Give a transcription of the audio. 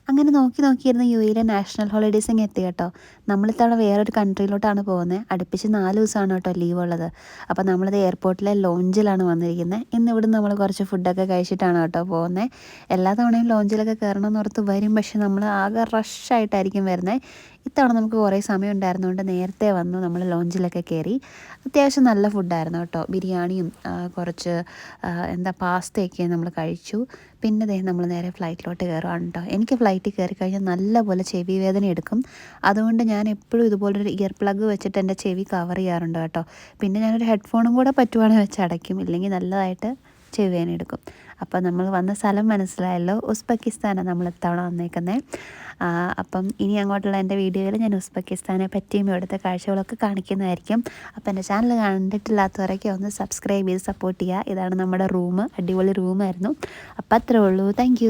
അങ്ങനെ നോക്കിയിരുന്ന UAE national holidays ഇങ്ങ് എത്തി കേട്ടോ. നമ്മളിത്തവണ വേറൊരു കൺട്രിയിലോട്ടാണ് പോകുന്നത്. അടുപ്പിച്ച് 4 ദിവസമാണ് കേട്ടോ ലീവ് ഉള്ളത്. അപ്പോൾ നമ്മളിത് എയർപോർട്ടിലെ ലോഞ്ചിലാണ് വന്നിരിക്കുന്നത്. ഇന്ന് ഇവിടുന്ന് നമ്മൾ കുറച്ച് ഫുഡൊക്കെ കഴിച്ചിട്ടാണ് കേട്ടോ പോകുന്നത്. എല്ലാ തവണയും ലോഞ്ചിലൊക്കെ കയറണമെന്ന് ഓർത്ത് വരും, പക്ഷെ നമ്മൾ ആകെ റഷായിട്ടായിരിക്കും വരുന്നത്. ഇത്തവണ നമുക്ക് കുറേ സമയം ഉണ്ടായിരുന്നതുകൊണ്ട് നേരത്തെ വന്നു നമ്മൾ ലോഞ്ചിലൊക്കെ കയറി. അത്യാവശ്യം നല്ല ഫുഡായിരുന്നു കേട്ടോ. ബിരിയാണിയും കുറച്ച് പാസ്തയൊക്കെ നമ്മൾ കഴിച്ചു. പിന്നെ നമ്മൾ നേരെ ഫ്ലൈറ്റിലോട്ട് കയറുകയാണ് കേട്ടോ. എനിക്ക് ഫ്ലൈറ്റിൽ കയറി കഴിഞ്ഞാൽ നല്ലപോലെ ചെവി വേദന എടുക്കും. അതുകൊണ്ട് ഞാൻ എപ്പോഴും ഇതുപോലൊരു ഇയർ പ്ലഗ് വെച്ചിട്ട് എൻ്റെ ചെവി കവർ ചെയ്യാറുണ്ട് കേട്ടോ. പിന്നെ ഞാനൊരു ഹെഡ്ഫോണും കൂടെ പറ്റുവാണെങ്കിൽ വെച്ച് അടയ്ക്കും, ഇല്ലെങ്കിൽ നല്ലതായിട്ട് ചെവി വേദന എടുക്കും. അപ്പോൾ നമ്മൾ വന്ന സ്ഥലം മനസ്സിലായല്ലോ, ഉസ്ബെക്കിസ്ഥാനാണ് നമ്മൾ ഇത്തവണ വന്നേക്കുന്നത്. അപ്പം ഇനി അങ്ങോട്ടുള്ള എൻ്റെ വീഡിയോയിൽ ഞാൻ ഉസ്ബെക്കിസ്ഥാനെ പറ്റിയും ഇവിടുത്തെ കാഴ്ചകളൊക്കെ കാണിക്കുന്നതായിരിക്കും. അപ്പോൾ എൻ്റെ ചാനൽ കണ്ടിട്ടില്ലാത്തവരൊക്കെ ഒന്ന് സബ്സ്ക്രൈബ് ചെയ്ത് സപ്പോർട്ട് ചെയ്യുക. ഇതാണ് നമ്മുടെ റൂം, അടിപൊളി റൂമായിരുന്നു. അപ്പം അത്രേ ഉള്ളൂ. താങ്ക്